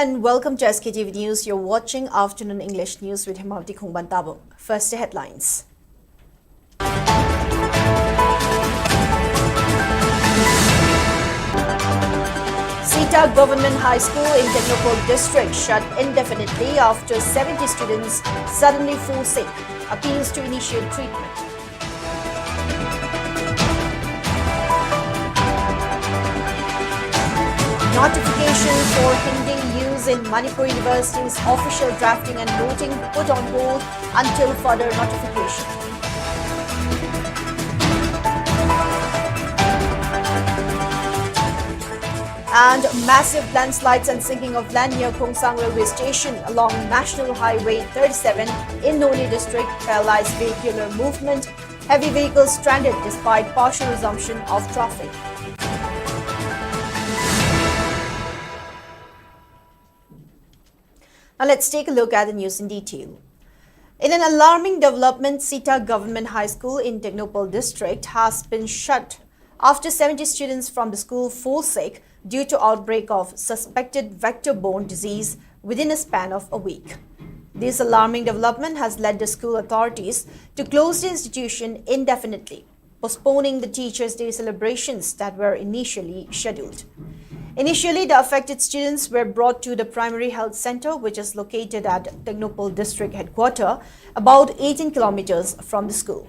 and welcome to Sktv'S News. You're watching Afternoon English News with Himavati Khungbantabong. First, the headlines. Sita Government High School in Technopole District shut indefinitely after 70 students suddenly fall sick. Appeals to initiate treatment. Notification for Hindi use in Manipur University's official drafting and noting put on hold until further notification. And massive landslides and sinking of land near Khongsang railway station along National Highway 37 in Noni district paralyzed vehicular movement. Heavy vehicles stranded despite partial resumption of traffic. Now let's take a look at the news in detail. In an alarming development, Sita Government High School in Technopole district has been shut after 70 students from the school fall sick due to outbreak of suspected vector-borne disease within a span of a week. This alarming development has led the school authorities to close the institution indefinitely, postponing the Teachers' Day celebrations that were initially scheduled. Initially, the affected students were brought to the primary health center, which is located at Technopole district headquarters, about 18 kilometers from the school.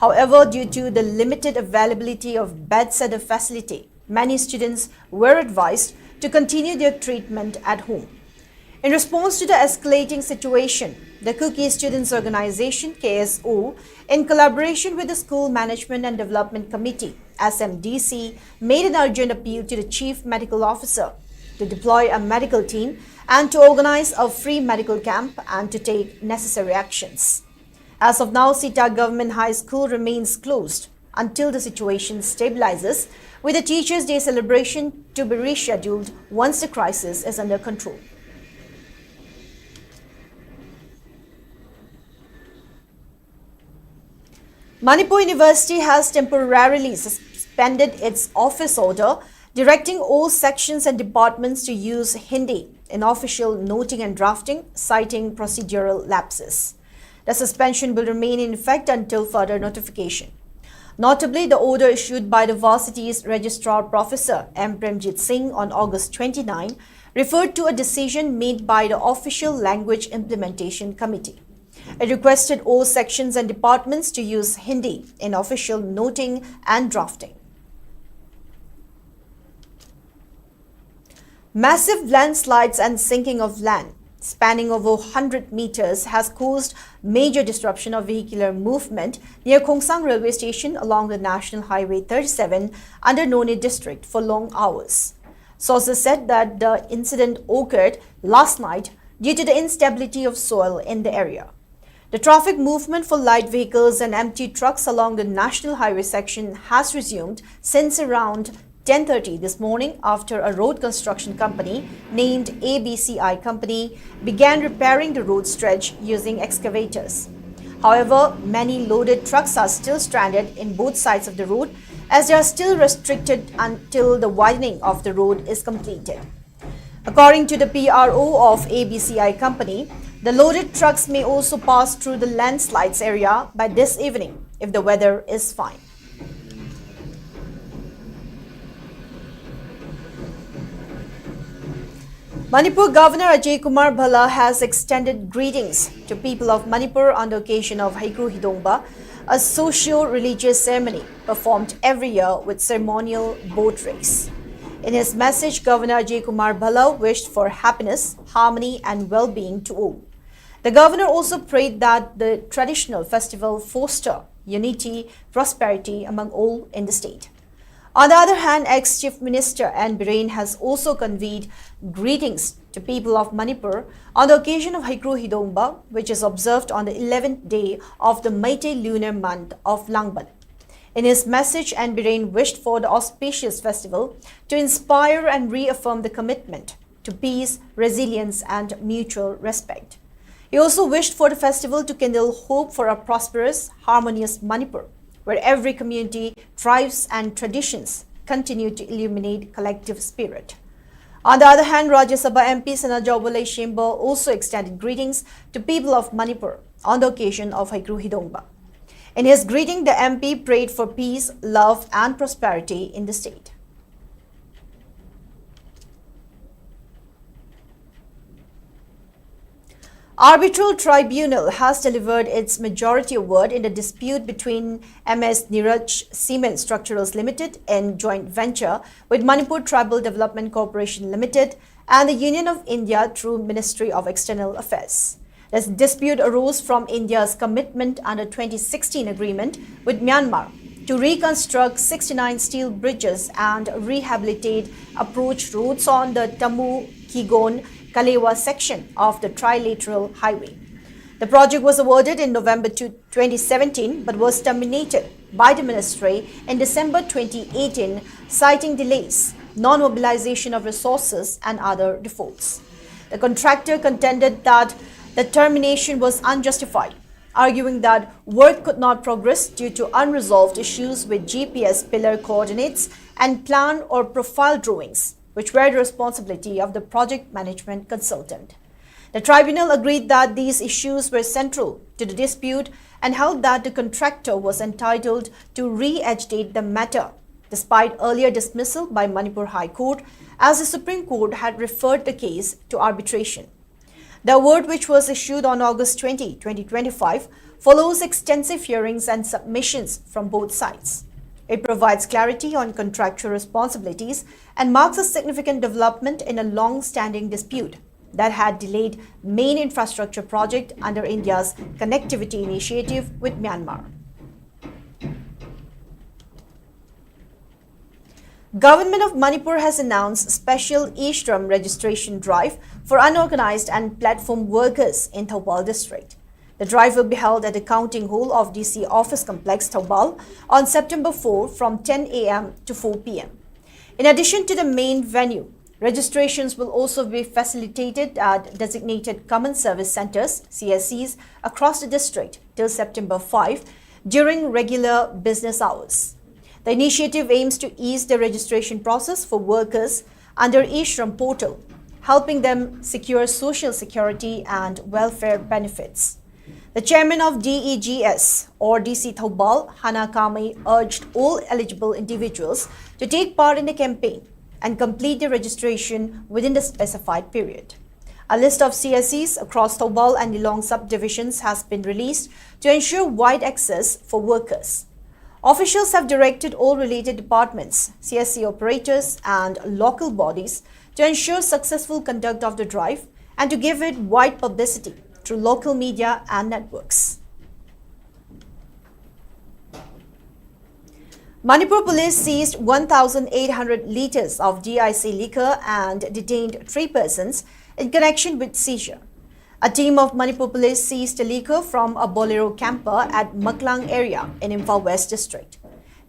However, due to the limited availability of beds at the facility, many students were advised to continue their treatment at home. In response to the escalating situation, the Kuki Students Organization (KSO), in collaboration with the School Management and Development Committee (SMDC), made an urgent appeal to the Chief Medical Officer to deploy a medical team and to organize a free medical camp and to take necessary actions. As of now, Sita Government High School remains closed until the situation stabilizes, with the Teachers' Day celebration to be rescheduled once the crisis is under control. Manipur University has temporarily suspended its office order directing all sections and departments to use Hindi in official noting and drafting, citing procedural lapses. The suspension will remain in effect until further notification. Notably, the order issued by the varsity's Registrar Professor M. Premjit Singh on August 29 referred to a decision made by the Official Language Implementation Committee. It requested all sections and departments to use Hindi in official noting and drafting. Massive landslides and sinking of land spanning over 100 meters has caused major disruption of vehicular movement near Khongsang railway station along the National Highway 37 under Noni district for long hours. Sources said that the incident occurred last night due to the instability of soil in the area. The traffic movement for light vehicles and empty trucks along the National Highway section has resumed since around 10:30 this morning after a road construction company named ABCI Company began repairing the road stretch using excavators. However, many loaded trucks are still stranded in both sides of the road as they are still restricted until the widening of the road is completed. According to the PRO of ABCI Company, the loaded trucks may also pass through the landslides area by this evening if the weather is fine. Manipur Governor Ajay Kumar Bhalla has extended greetings to people of Manipur on the occasion of Haikru Hidongba, a socio-religious ceremony performed every year with ceremonial boat race. In his message, Governor Ajay Kumar Bhalla wished for happiness, harmony and well-being to all. The governor also prayed that the traditional festival foster unity, prosperity among all in the state. On the other hand, ex-Chief Minister N. Biren has also conveyed greetings to people of Manipur on the occasion of Haikru Hidongba, which is observed on the 11th day of the Meitei lunar month of Langban. In his message, N. Biren wished for the auspicious festival to inspire and reaffirm the commitment to peace, resilience and mutual respect. He also wished for the festival to kindle hope for a prosperous, harmonious Manipur, where every community, tribes and traditions continue to illuminate collective spirit. On the other hand, Rajya Sabha MP Sana Jawbalai Shimba also extended greetings to people of Manipur on the occasion of Haikru Hidongba. In his greeting, the MP prayed for peace, love and prosperity in the state. Arbitral Tribunal has delivered its majority award in the dispute between MS Niraj Cement Structurals Limited in joint venture with Manipur Tribal Development Corporation Limited and the Union of India through Ministry of External Affairs. This dispute arose from India's commitment under 2016 agreement with Myanmar to reconstruct 69 steel bridges and rehabilitate approach roads on the Tamu-Kigon-Kalewa section of the trilateral highway. The project was awarded in November 2017 but was terminated by the ministry in December 2018, citing delays, non-mobilization of resources and other defaults. The contractor contended that the termination was unjustified, arguing that work could not progress due to unresolved issues with GPS pillar coordinates and plan or profile drawings, which were the responsibility of the project management consultant. The tribunal agreed that these issues were central to the dispute and held that the contractor was entitled to re-agitate the matter, despite earlier dismissal by Manipur High Court, as the Supreme Court had referred the case to arbitration. The award, which was issued on August 20, 2025, follows extensive hearings and submissions from both sides. It provides clarity on contractual responsibilities and marks a significant development in a long-standing dispute that had delayed main infrastructure project under India's connectivity initiative with Myanmar. Government of Manipur has announced special e-Shram registration drive for unorganized and platform workers in Thoubal district. The drive will be held at the counting hall of DC Office Complex, Thoubal on September 4 from 10 a.m. to 4 p.m. In addition to the main venue, registrations will also be facilitated at designated common service centers, CSCs, across the district till September 5 during regular business hours. The initiative aims to ease the registration process for workers under e-Shram portal, helping them secure social security and welfare benefits. The chairman of DEGS or DC Thoubal, Hana Kame, urged all eligible individuals to take part in the campaign and complete the registration within the specified period. A list of CSCs across Thoubal and Nilong subdivisions has been released to ensure wide access for workers. Officials have directed all related departments, CSC operators and local bodies to ensure successful conduct of the drive and to give it wide publicity through local media and networks. Manipur police seized 1,800 litres of DIC liquor and detained 3 persons in connection with seizure. A team of Manipur police seized liquor from a Bolero camper at Maklang area in Imphal West district.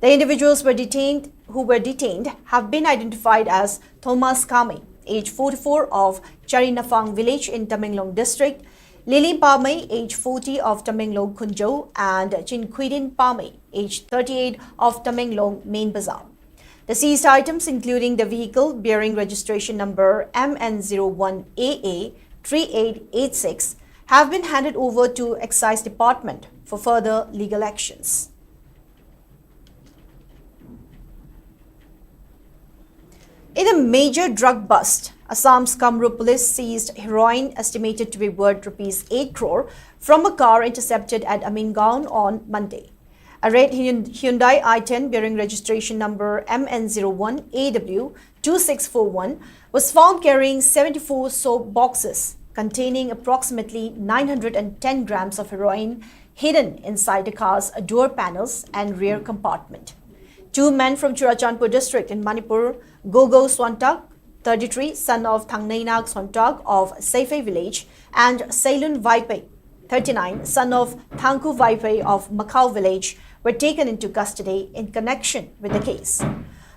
The individuals who were detained have been identified as Thomas Kame, age 44 of Charinafang village in Tamenglong district, Lili Pame, age 40 of Tamenglong Kunjo, and Chinquidin Pame, age 38 of Tamenglong Main Bazaar. The seized items, including the vehicle bearing registration number MN01AA 3886, have been handed over to Excise Department for further legal actions. In a major drug bust, Assam's Kamrup police seized heroin estimated to be worth Rs 8 crore from a car intercepted at Amingaon on Monday. A red Hyundai i10 bearing registration number MN01AW2641 was found carrying 74 soap boxes containing approximately 910 grams of heroin hidden inside the car's door panels and rear compartment. 2 men from Churachandpur district in Manipur, Gogo Swantag, 33, son of Thangnainak Swantag of Seife village, and Sailun Vaipai, 39, son of Thangku Vaipai of Macau village, were taken into custody in connection with the case.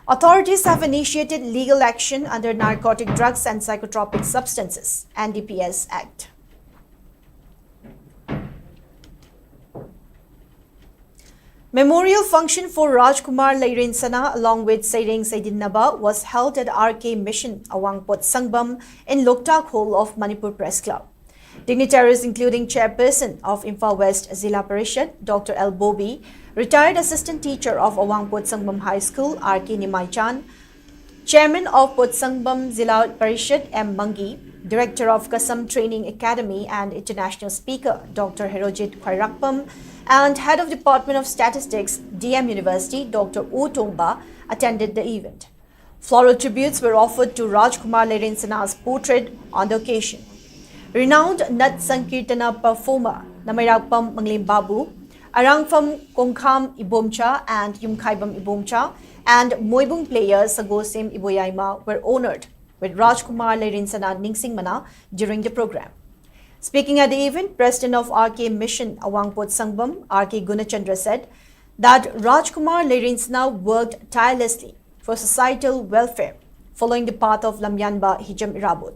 Authorities have initiated legal action under Narcotic Drugs and Psychotropic Substances (NDPS) Act. Memorial function for Rajkumar Leirinsana along with Seireng Seidinnaba was held at RK Mission, Awangpot Sangbam in Loktak Hall of Manipur Press Club. Dignitaries including Chairperson of Imphal West Zilla Parishad, Dr. L. Bobby, retired assistant teacher of Awangpot Sangbam High School, RK Nimai Chan, Chairman of Pot Sangbam Zilla Parishad, M. Mangi, Director of Kasam Training Academy and International Speaker, Dr. Herojit Khairakpam, and Head of Department of Statistics, DM University, Dr. O. Tongba, attended the event. Floral tributes were offered to Rajkumar Leirinsana's portrait on the occasion. Renowned Nat Sankirtana performer Namairapam Manglim Babu, Arangfam Kongkham Ibomcha and Yumkhaibam Ibomcha, and Moibung players Sagosim Iboyaima were honored with Rajkumar Leirinsana Ningsingmana during the program. Speaking at the event, President of RK Mission Awangpot Sangbam, RK Gunachandra, said that Rajkumar Leirinsana worked tirelessly for societal welfare following the path of Lamyanba Hijam Irabut.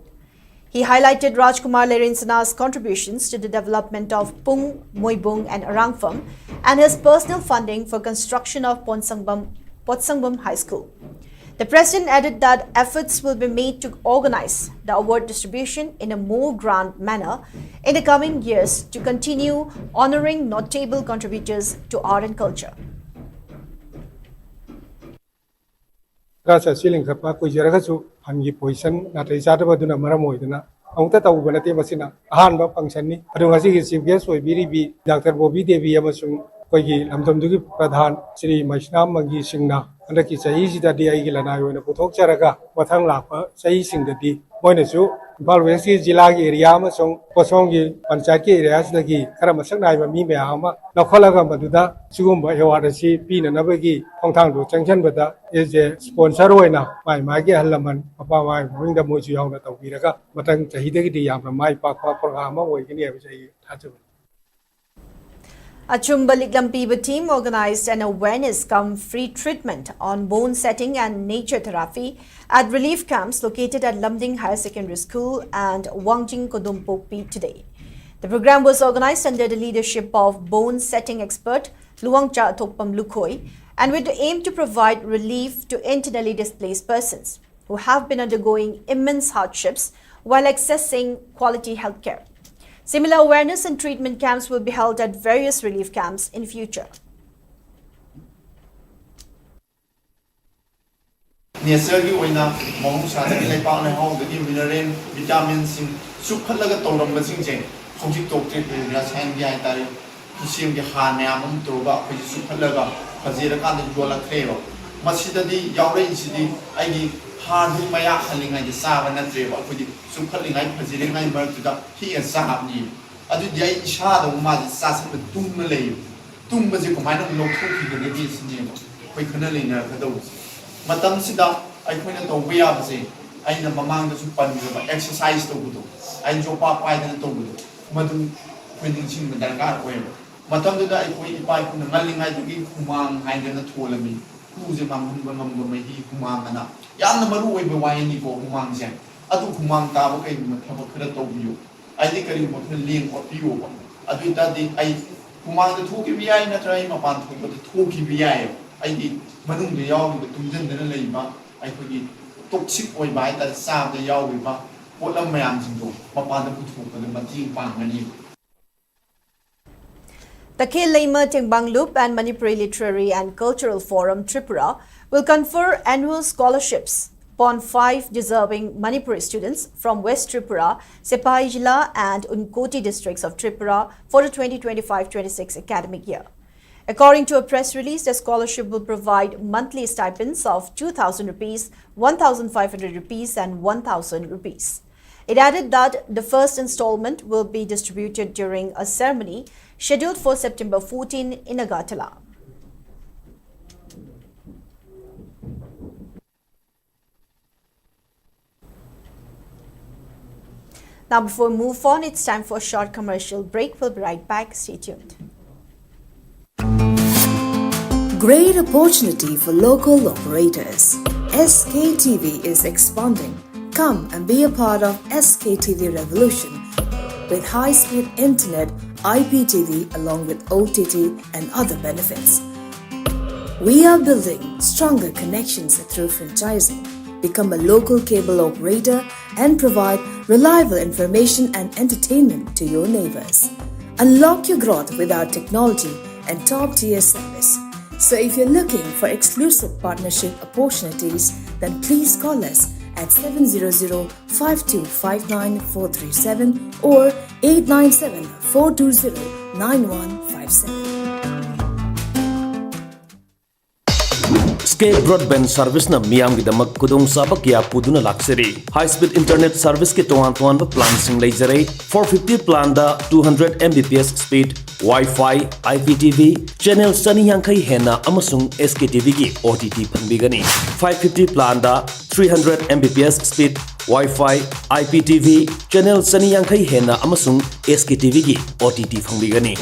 He highlighted Rajkumar Leirinsana's contributions to the development of Pung, Moibung and Arangfam and his personal funding for construction of Potsangbam High School. The President added that efforts will be made to organize the award distribution in a more grand manner in the coming years to continue honoring notable contributors to art and culture. Rasa siling kapa ko jara kasu hangi poison na tai jada baduna maramoy duna angta tawu banate masina ahan ba function ni adu ngasi ki chief guest oi biri bi Dr. Bobby Devi amasung koigi lamdamdugi pradhan Shri Maishnam Mangi Singna andaki sahi sida di ai gilana yoina puthok charaga mathang lakpa sahi singdadi moina su Imphal West Jilla gi area amasung Posong gi panchayat gi area sidagi khara masak nai ba mi me ama nakholaga maduda sugumba award si pina nabagi khongthang do changchan bada is a sponsor oina mai gi halaman papa mai winda moju yauna tawbiraga matang chahidagi di yamna mai pakpa program oi gi ni ba sai thachu. A Chumbaliklampiba team organized an awareness cum free treatment on bone setting and nature therapy at relief camps located at Lamding Higher Secondary School and Wangjing Kodumpokpi today. The program was organized under the leadership of bone setting expert Luangcha Thokpam Lukhoi and with the aim to provide relief to internally displaced persons who have been undergoing immense hardships while accessing quality healthcare. Similar awareness and treatment camps will be held at various relief camps in future. Nature oina mong sa sa ilay pa na hong gagi mineral vitamins sing sukhallaga tawram basing jeng hojik tokte na sain gi ai tari kisim gi han ya mum to ba khoi sukhallaga phajira kan de jola kheba masida di yaure isidi ai gi han hi maya khalinga gi sa ba na treba khoi sukhallinga phajira ngai bar tu da hi sa ni adu dai isha da ma di sa sa tum na le tum ba ji ko mai na lo thu ki de di sin khoi khana le na ka do matam sida ai khoina to bia ba se ai na mamang da su pan ba exercise to gudo ai jo pa pai da to gudo madum khoi sing ba darkar ko matam da ai khoi pai ku na ngalingai du gi khumang hai da na tholami ku je mam hum ba mai hi khumang ana yam na maru oi ba wai ni ko khumang se adu khumang ta ba kai ma thaba khara to biyo ai di kari mo thon leng ko piyo ba adu ta di ai khumang da thu ki bi ai na trai ma pan thu ko thu ki bi ai ai di manung de yaw ni tumjen de na lei ba ai ko gi toxic oi bai ta sa de yaw wi ba polam mayam jing do ma pan da ku thu ko de ma ting pang ani. The Khel-Leima Tengbang Loop and Manipuri Literary and Cultural Forum Tripura will confer annual scholarships upon 5 deserving Manipuri students from West Tripura, Sepai Jilla and Unkoti districts of Tripura for the 2025-26 academic year. According to a press release, the scholarship will provide monthly stipends of 2,000 rupees, 1,500 rupees and 1,000 rupees. It added that the first installment will be distributed during a ceremony scheduled for September 14 in Agartala. Now, before we move on, it's time for a short commercial break. We'll be right back. Stay tuned. Great opportunity for local operators. SKTV is expanding. Come and be a part of SKTV revolution with high-speed internet, IPTV along with OTT and other benefits. We are building stronger connections through franchising. Become a local cable operator and provide reliable information and entertainment to your neighbors. Unlock your growth with our technology and top-tier service. So if you're looking for exclusive partnership opportunities, then please call us at 700-5259-437 or 897-420-9157. Skate broadband service na miyam gidamak kudong sabak kya puduna lakseri. High speed internet service ke tuan ba plan sing laser 450 plan da 200 Mbps speed Wi-Fi, IPTV, channel sani yang kai hena amasung SKTV gi OTT pangbigani. 550 plan da 300 Mbps speed Wi-Fi, IPTV, channel sani yang kai hena amasung SKTV gi OTT pangbigani.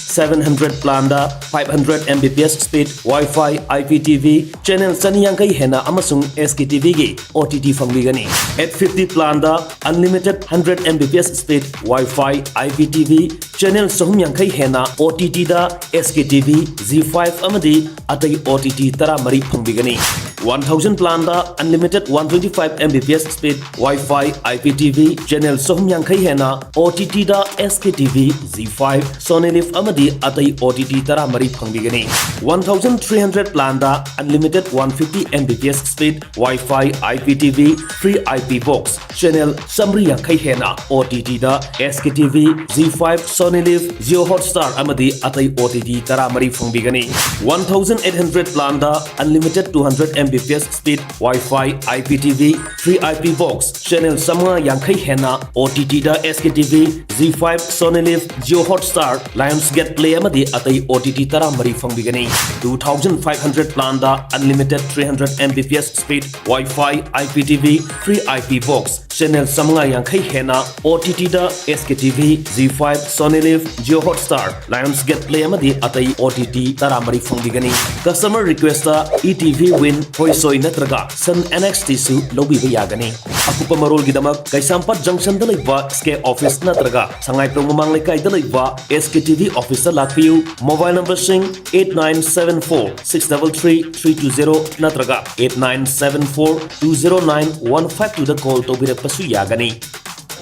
700 plan da 500 Mbps speed Wi-Fi, IPTV, channel sani yang kai hena amasung SKTV gi OTT pangbigani. 850 plan da unlimited 100 Mbps speed Wi-Fi, IPTV, channel sahum yang kai hena OTT da SKTV, Z5 amadi atai OTT tara mari pangbigani. 1000 plan da unlimited 125 Mbps speed Wi-Fi, IPTV, channel sahum yang kai hena OTT da SKTV, Z5, Sony Live amadi atai OTT tara mari pangbigani. 1300 plan da unlimited 150 Mbps speed Wi-Fi, IPTV, free IP box, channel samri yang kai hena OTT da SKTV, Z5, Sony Live, Jio Hotstar amadi atai OTT tara mari pangbigani. 1800 plan da unlimited 200 Mbps speed Wi-Fi, IPTV, free IP box, channel samra yang kai hena OTT da SKTV, Z5, Sony Live, Jio Hotstar, Lionsgate Play amadi atai OTT tara mari pangbigani. 2500 plan da unlimited 300 Mbps speed Wi-Fi, IPTV, free IP box, channel samra yang kai hena OTT da SKTV, Z5, Sony Live, Jio Hotstar, Lionsgate Play amadi atai OTT tara mari pangbigani. Customer request da ETV Win Hoisoi natraga Sun NXT su lobi bayagani. Akupa marol gidamak Kaisampat Junction dalaiba SK office natraga Sangay Promamang Lekay dalaiba SKTV office lakpiu. Mobile number sing 8974-633-320 natraga 8974-209-152 the call to be pasu yagani.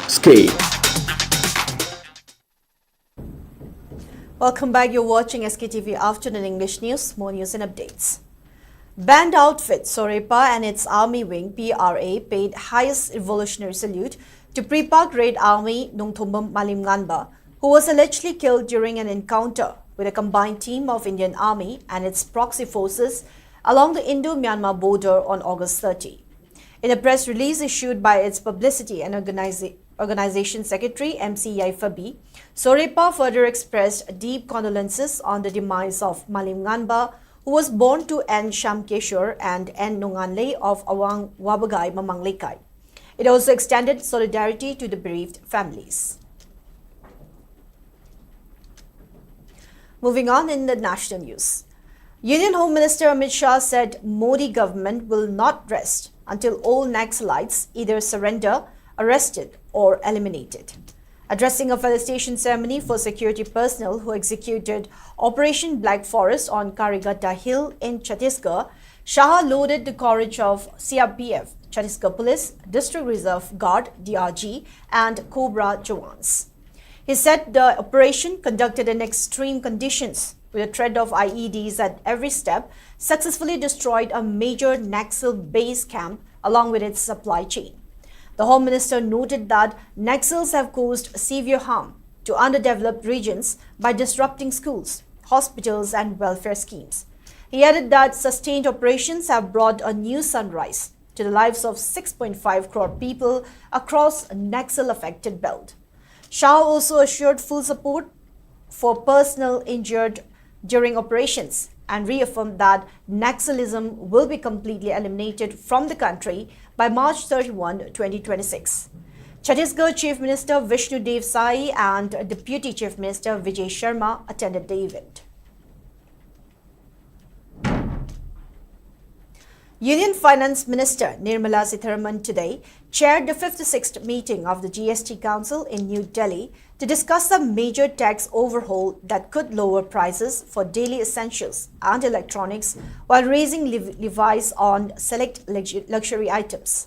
Skate. Welcome back. You're watching SKTV Afternoon English News. More news and updates. Band outfit Sorepa and its army wing PRA paid highest revolutionary salute to Pre-Pak Red Army Nongthombam Malim Nganba, who was allegedly killed during an encounter with a combined team of Indian Army and its proxy forces along the Indo-Myanmar border on August 30. In a press release issued by its Publicity and Organization Secretary MC Yaifabi, Sorepa further expressed deep condolences on the demise of Malim Nganba, who was born to N. Shamkeshwar and N. Nonganle of Awang Wabagay Mamanglekai. It also extended solidarity to the bereaved families. Moving on in the national news. Union Home Minister Amit Shah said Modi government will not rest until all Naxalites either surrender, arrested or eliminated. Addressing a felicitation ceremony for security personnel who executed Operation Black Forest on Karigata Hill in Chhattisgarh, Shah lauded the courage of CRPF, Chhattisgarh Police, District Reserve Guard, DRG, and Cobra Jawans. He said the operation, conducted in extreme conditions with a threat of IEDs at every step, successfully destroyed a major Naxal base camp along with its supply chain. The Home Minister noted that Naxals have caused severe harm to underdeveloped regions by disrupting schools, hospitals and welfare schemes. He added that sustained operations have brought a new sunrise to the lives of 6.5 crore people across Naxal-affected belt. Shah also assured full support for personnel injured during operations and reaffirmed that Naxalism will be completely eliminated from the country by March 31, 2026. Chhattisgarh Chief Minister Vishnu Dev Sai and Deputy Chief Minister Vijay Sharma attended the event. Union Finance Minister Nirmala Sitharaman today chaired the 56th meeting of the GST Council in New Delhi to discuss a major tax overhaul that could lower prices for daily essentials and electronics while raising levies on select luxury items.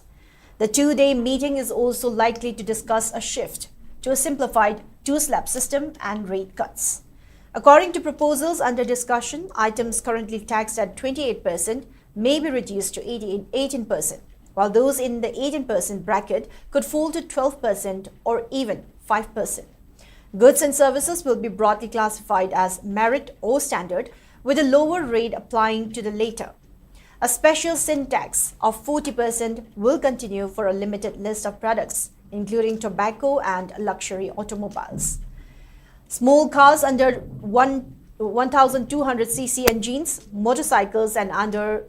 The two-day meeting is also likely to discuss a shift to a simplified two-slab system and rate cuts. According to proposals under discussion, items currently taxed at 28% may be reduced to 18%, while those in the 18% bracket could fall to 12% or even 5%. Goods and services will be broadly classified as merit or standard, with a lower rate applying to the latter. A special sin tax of 40% will continue for a limited list of products, including tobacco and luxury automobiles. Small cars under 1,200cc engines, motorcycles and under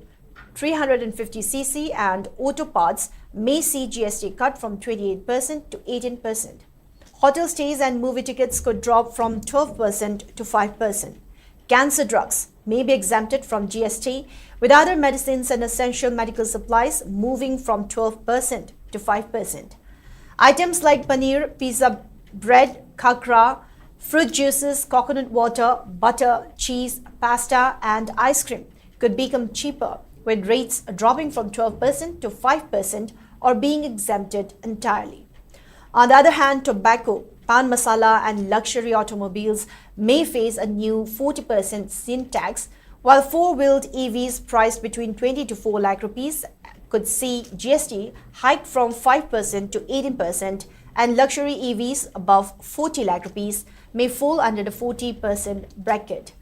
350cc and auto parts may see GST cut from 28% to 18%. Hotel stays and movie tickets could drop from 12% to 5%. Cancer drugs may be exempted from GST, with other medicines and essential medical supplies moving from 12% to 5%. Items like paneer, pizza, bread, khakra, fruit juices, coconut water, butter, cheese, pasta and ice cream could become cheaper, with rates dropping from 12% to 5% or being exempted entirely. On the other hand, tobacco, pan masala and luxury automobiles may face a new 40% sin tax, while four-wheeled EVs priced between 20 to 4 lakh rupees could see GST hiked from 5% to 18%, and luxury EVs above 40 lakh rupees may fall under the 40% bracket.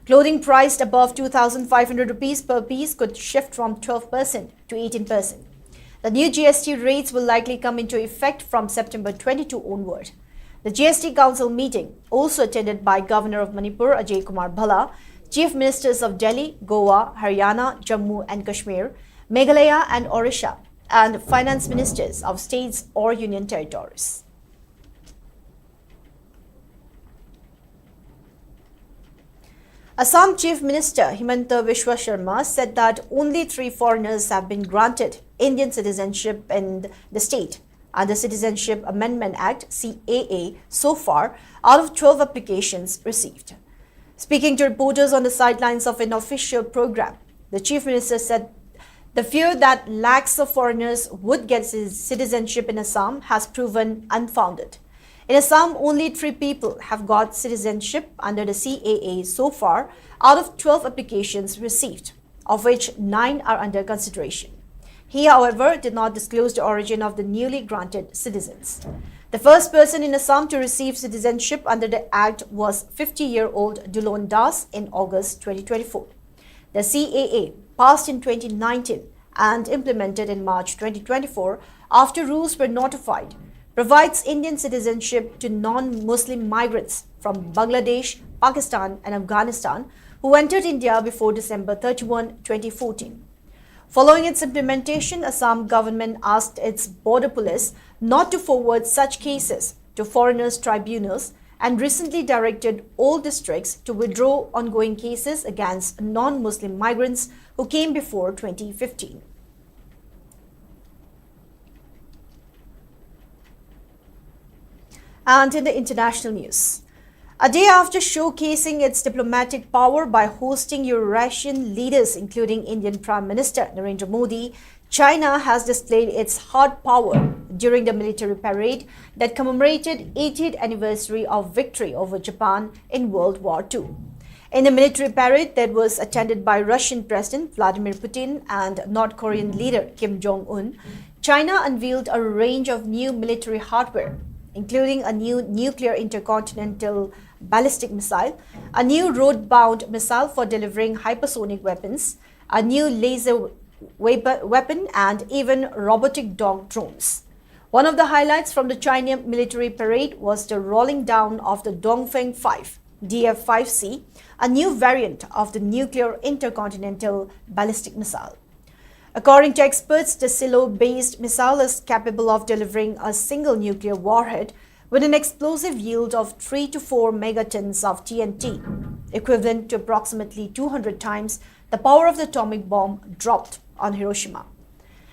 Clothing priced above 2,500 rupees per piece could shift from 12% to 18%. The new GST rates will likely come into effect from September 22 onward. The GST Council meeting, also attended by Governor of Manipur Ajay Kumar Bhalla, Chief Ministers of Delhi, Goa, Haryana, Jammu and Kashmir, Meghalaya and Odisha, and Finance Ministers of states or union territories. Assam Chief Minister Himanta Biswa Sharma said that only 3 foreigners have been granted Indian citizenship in the state under Citizenship Amendment Act (CAA) so far out of 12 applications received. Speaking to reporters on the sidelines of an official program, the Chief Minister said the fear that lakhs of foreigners would get citizenship in Assam has proven unfounded. In Assam, only 3 people have got citizenship under the CAA so far out of 12 applications received, of which 9 are under consideration. He, however, did not disclose the origin of the newly granted citizens. The first person in Assam to receive citizenship under the Act was 50-year-old Dulon Das in August 2024. The CAA, passed in 2019 and implemented in March 2024 after rules were notified, provides Indian citizenship to non-Muslim migrants from Bangladesh, Pakistan and Afghanistan who entered India before December 31, 2014. Following its implementation, Assam government asked its border police not to forward such cases to foreigners' tribunals and recently directed all districts to withdraw ongoing cases against non-Muslim migrants who came before 2015. And in the international news, a day after showcasing its diplomatic power by hosting Eurasian leaders, including Indian Prime Minister Narendra Modi, China has displayed its hard power during the military parade that commemorated 80th anniversary of victory over Japan in World War II. In the military parade that was attended by Russian President Vladimir Putin and North Korean leader Kim Jong-un, China unveiled a range of new military hardware, including a new nuclear intercontinental ballistic missile, a new road-bound missile for delivering hypersonic weapons, a new laser weapon, and even robotic dog drones. One of the highlights from the China military parade was the rolling down of the Dongfeng 5 DF-5C, a new variant of the nuclear intercontinental ballistic missile. According to experts, the silo-based missile is capable of delivering a single nuclear warhead with an explosive yield of 3 to 4 megatons of TNT, equivalent to approximately 200 times the power of the atomic bomb dropped on Hiroshima.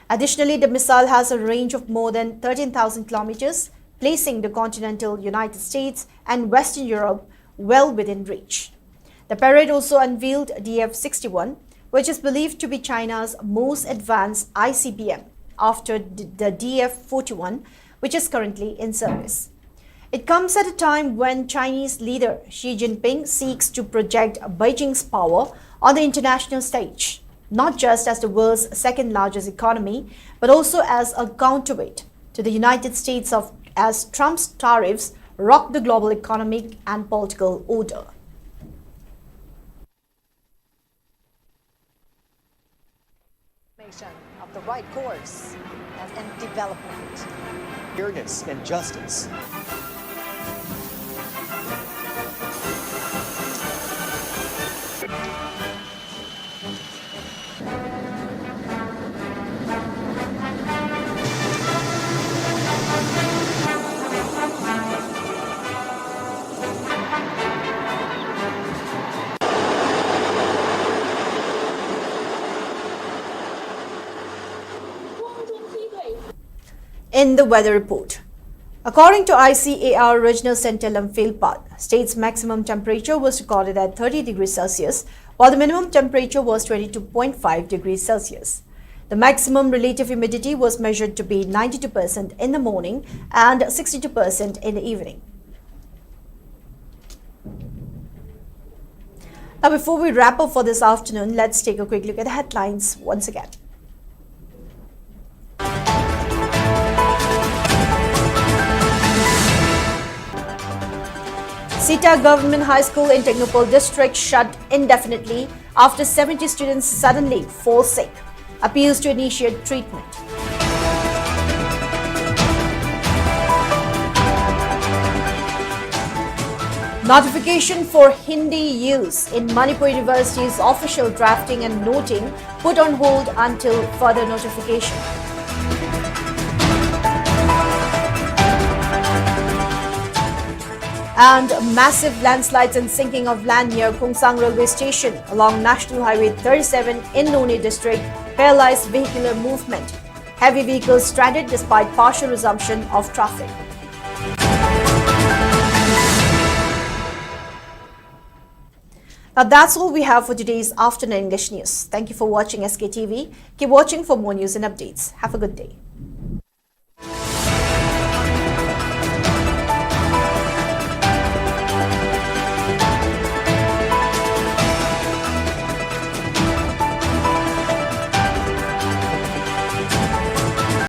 Additionally, the missile has a range of more than 13,000 kilometers, placing the continental United States and Western Europe well within reach. The parade also unveiled DF-61, which is believed to be China's most advanced ICBM after the DF-41, which is currently in service. It comes at a time when Chinese leader Xi Jinping seeks to project Beijing's power on the international stage, not just as the world's second largest economy, but also as a counterweight to the United States as Trump's tariffs rock the global economic and political order. Of the right course and development. Fairness and justice. In the weather report, according to ICAR Regional Center Imphal, state's maximum temperature was recorded at 30 degrees Celsius, while the minimum temperature was 22.5 degrees Celsius. The maximum relative humidity was measured to be 92% in the morning and 62% in the evening. Now, before we wrap up for this afternoon, let's take a quick look at the headlines once again. Sktv'S Government High School in Technopole district shut indefinitely after 70 students suddenly fall sick. Appeals to initiate treatment. Notification for Hindi use in Manipur University's official drafting and noting put on hold until further notification. And massive landslides and sinking of land near Khongsang railway station along National Highway 37 in Noni district paralyzed vehicular movement. Heavy vehicles stranded despite partial resumption of traffic. Now that's all we have for today's afternoon English news. Thank you for watching SKTV. Keep watching for more news and updates. Have a good day.